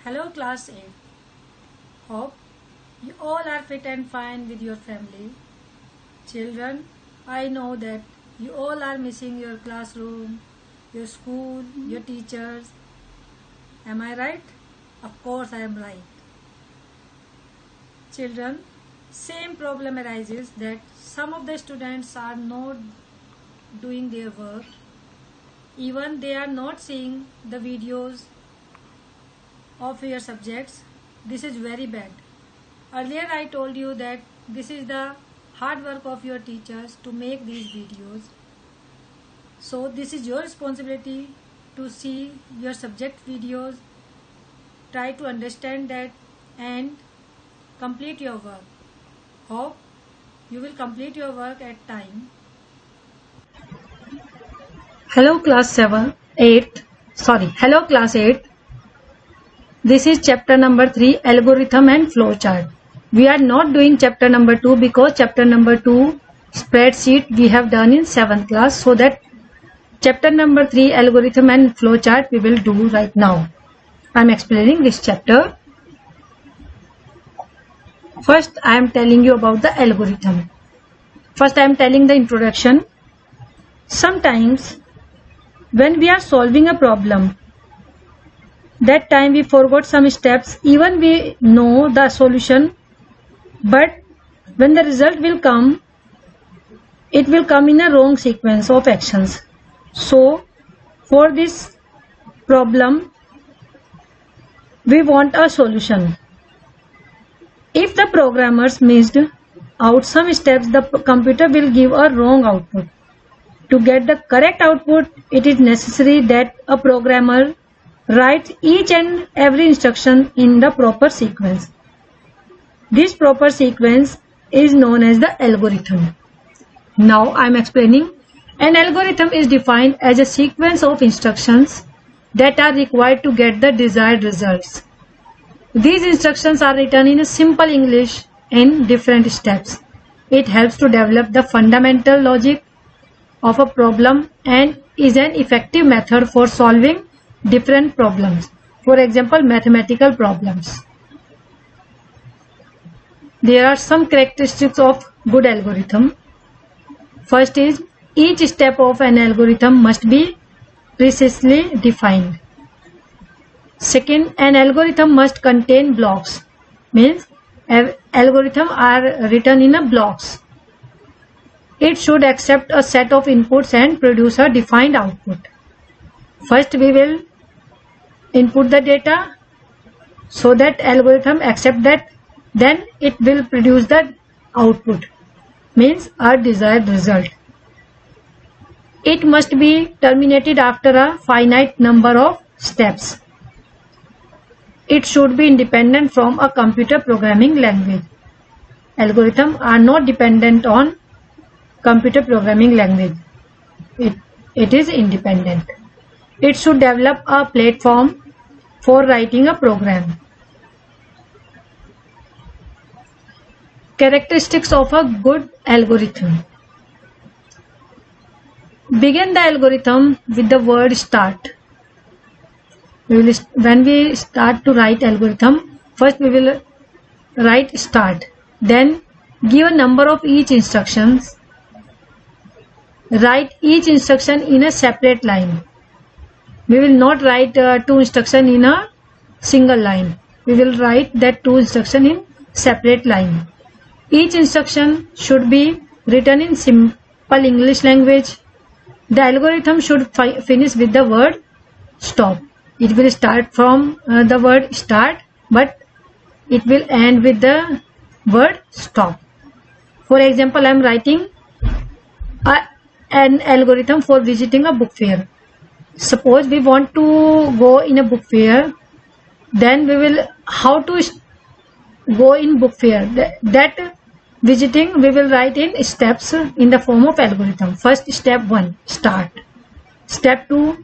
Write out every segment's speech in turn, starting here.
Hello class 8. Hope you all are fit and fine with your family. Children, I know that you all are missing your classroom, your school, your teachers. Am I right? Of course I am right. Children, same problem arises that some of the students are not doing their work. Even they are not seeing the videos of your subjects. This is very bad. Earlier I told you that this is the hard work of your teachers to make these videos. So this is your responsibility to see your subject videos, try to understand that and complete your work. Hope you will complete your work at time. Hello class 8. This is chapter number 3, algorithm and flowchart. We are not doing chapter number 2 because chapter number 2 spreadsheet we have done in 7th class. So that chapter number 3, algorithm and flowchart, we will do right now. I am explaining this chapter. First I am telling you about the algorithm. First I am telling the introduction. Sometimes when we are solving a problem, that time we forgot some steps, even we know the solution, but when the result will come, it will come in a wrong sequence of actions. So for this problem we want a solution. If the programmers missed out some steps, the computer will give a wrong output. To get the correct output, it is necessary that a programmer writes each and every instruction in the proper sequence. This proper sequence is known as the algorithm. Now I am explaining. An algorithm is defined as a sequence of instructions that are required to get the desired results. These instructions are written in a simple English in different steps. It helps to develop the fundamental logic of a problem and is an effective method for solving different problems. For example, mathematical problems. There are some characteristics of good algorithm. First is, each step of an algorithm must be precisely defined. Second, an algorithm must contain blocks. Means algorithms are written in a blocks. It should accept a set of inputs and produce a defined output. First we will input the data so that algorithm accept that, then it will produce the output, means our desired result. It must be terminated after a finite number of steps. It should be independent from a computer programming language. Algorithms are not dependent on computer programming language. It is independent. It should develop a platform for writing a program. Characteristics of a good algorithm. Begin the algorithm with the word start. When we start to write algorithm, first we will write start. Then give a number of each instructions. Write each instruction in a separate line. We will not write two instructions in a single line. We will write that two instructions in separate line. Each instruction should be written in simple English language. The algorithm should finish with the word stop. It will start from the word start, but it will end with the word stop. For example, I am writing an algorithm for visiting a book fair. Suppose we want to go in a book fair, then we will how to go in book fair. That visiting we will write in steps in the form of algorithm. First, step 1, start. Step 2,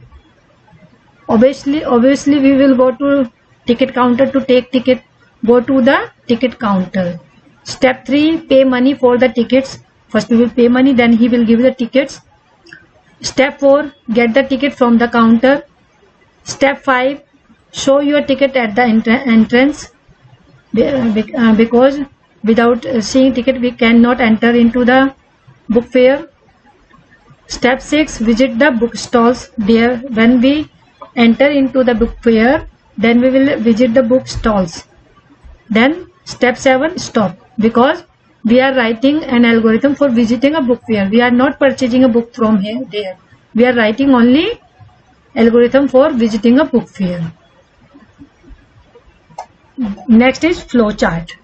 obviously we will go to ticket counter to take ticket. Go to the ticket counter. Step 3, pay money for the tickets. First we will pay money, then he will give the tickets. Step 4, get the ticket from the counter. Step 5, show your ticket at the entrance, because without seeing ticket we cannot enter into the book fair. Step 6, visit the book stalls. There, when we enter into the book fair, then we will visit the book stalls. Then step 7, stop, because we are writing an algorithm for visiting a book fair. We are not purchasing a book from here there. We are writing only algorithm for visiting a book fair. Next is flow chart.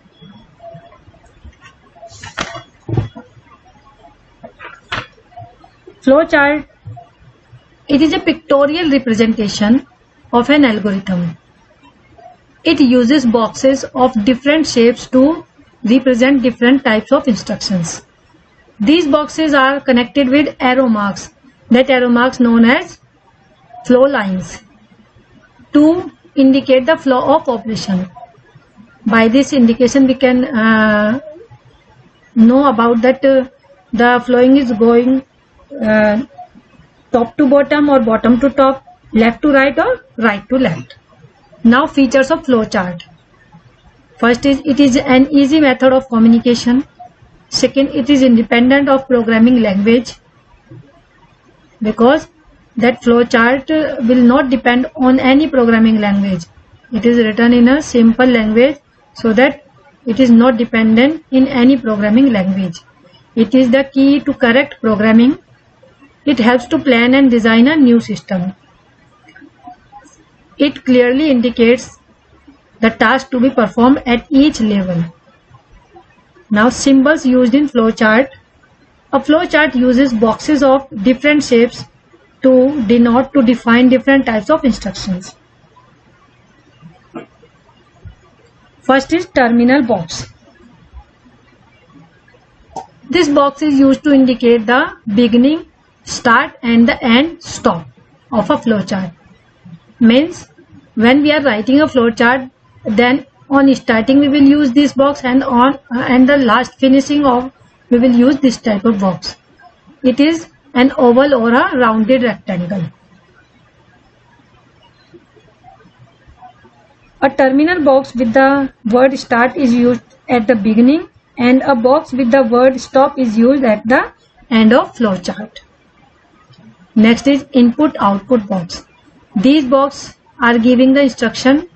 Flow chart, it is a pictorial representation of an algorithm. It uses boxes of different shapes to represent different types of instructions. These boxes are connected with arrow marks, that arrow marks known as flow lines, to indicate the flow of operation. By this indication we can know about that the flowing is going top to bottom or bottom to top, left to right or right to left. Now features of flow chart. First is, it is an easy method of communication. Second, it is independent of programming language, because that flow chart will not depend on any programming language. It is written in a simple language so that it is not dependent in any programming language. It is the key to correct programming. It helps to plan and design a new system. It clearly indicates the task to be performed at each level. Now symbols used in flowchart. A flowchart uses boxes of different shapes to denote, to define different types of instructions. First is terminal box. This box is used to indicate the beginning, start and the end, stop of a flowchart. Means when we are writing a flowchart, then on starting we will use this box, and the last finishing of we will use this type of box. It is an oval or a rounded rectangle. A terminal box with the word start is used at the beginning, and a box with the word stop is used at the end of flowchart. Next is input output box. These boxes are giving the instruction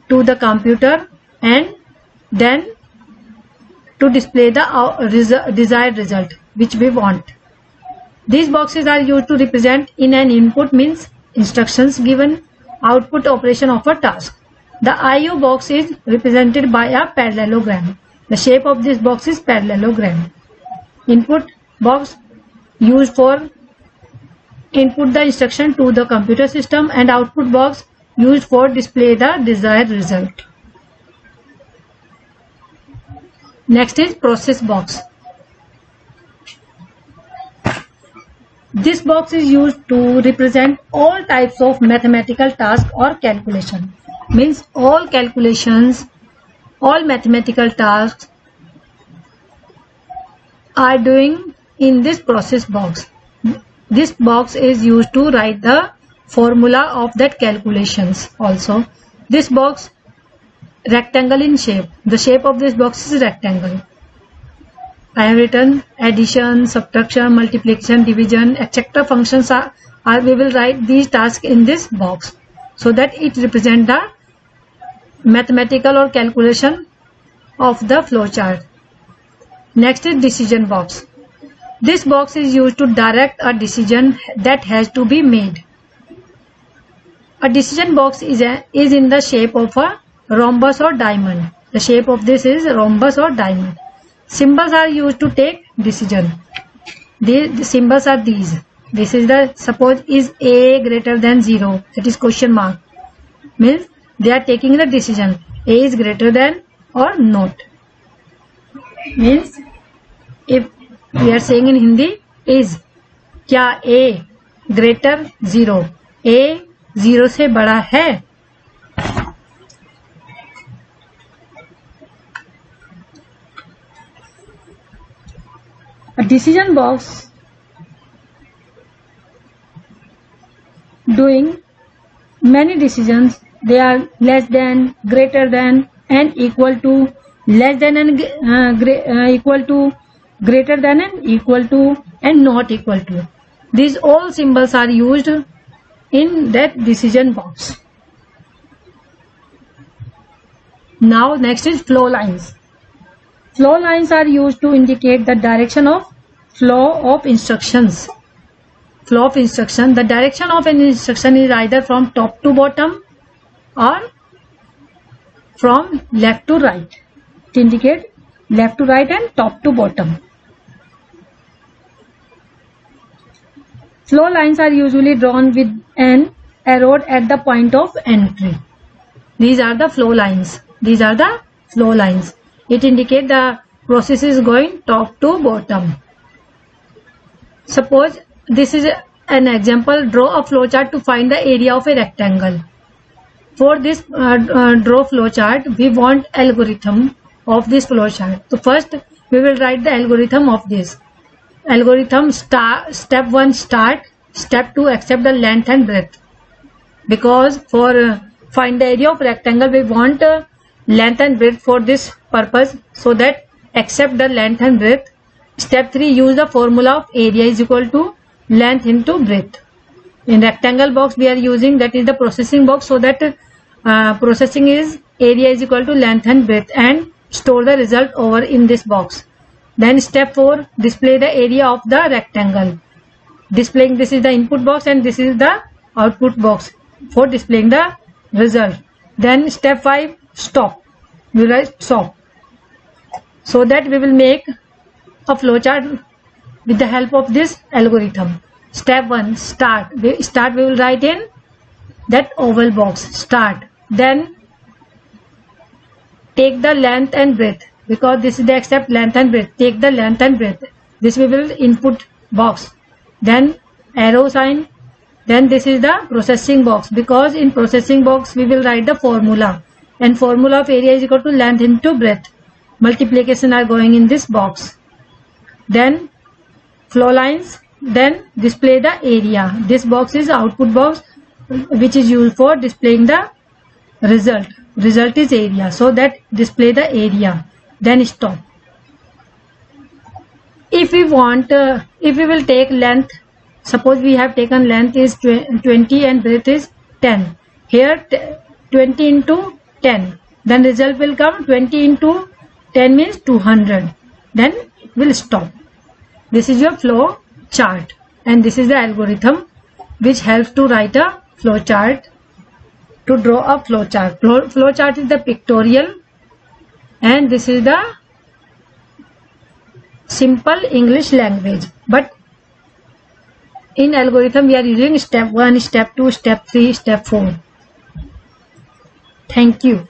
to the computer and then to display the desired result which we want. These boxes are used to represent in an input means instructions given, output operation of a task. The IO box is represented by a parallelogram. The shape of this box is parallelogram. Input box used for input the instruction to the computer system, and output box used for display the desired result. Next is process box. This box is used to represent all types of mathematical tasks or calculation. Means all calculations, all mathematical tasks are doing in this process box. This box is used to write the formula of that calculations also. This box rectangle in shape. The shape of this box is rectangle. I have written addition, subtraction, multiplication, division, etc. functions are we will write these tasks in this box so that it represents the mathematical or calculation of the flowchart. Next is decision box. This box is used to direct a decision that has to be made. A decision box is in the shape of a rhombus or diamond. The shape of this is rhombus or diamond. Symbols are used to take decision. The symbols are these. This is the, suppose is A greater than 0, that is question mark. Means they are taking the decision. A is greater than or not. Means if we are saying in Hindi, is, क्या A greater 0? A 0 से बड़ा है? A decision box many decisions, they are less than, greater than, and equal to, less than and equal to, greater than and equal to, and not equal to. These all symbols are used in that decision box. Now next is flow lines. Flow lines are used to indicate the direction of flow of instructions. Flow of instruction. The direction of an instruction is either from top to bottom or from left to right. To indicate left to right and top to bottom. Flow lines are usually drawn with an arrow at the point of entry. These are the flow lines. These are the flow lines. It indicates the process is going top to bottom. Suppose this is an example. Draw a flowchart to find the area of a rectangle. For this draw flowchart, we want algorithm of this flowchart. So first we will write the algorithm of this. Algorithm step 1 start, step 2 accept the length and breadth. Because for find the area of rectangle, we want length and breadth for this purpose, so that accept the length and breadth. Step 3 use the formula of area is equal to length into breadth. In rectangle box we are using, that is the processing box, so that processing is area is equal to length and breadth, and store the result over in this box. Then step 4 display the area of the rectangle. Displaying, this is the input box and this is the output box for displaying the result. Then step 5 stop. We write stop. So that we will make a flowchart with the help of this algorithm. Step 1 start. We will write in that oval box start. Then take the length and breadth, because this is the accept length and breadth. Take the length and breadth. This we will input box. Then arrow sign. Then this is the processing box, because in processing box we will write the formula, and formula of area is equal to length into breadth. Multiplication are going in this box. Then flow lines. Then display the area. This box is output box, which is used for displaying the result. Result is area, so that display the area. Then stop. If we want, if we will take length, suppose we have taken length is 20 and breadth is 10. Here 20 into 10. Then result will come 20 into 10 means 200. Then we'll stop. This is your flow chart, and this is the algorithm which helps to write a flow chart, to draw a flow chart. Flow chart is the pictorial, and this is the simple English language. But in algorithm we are using step 1, step 2, step 3, step 4. Thank you.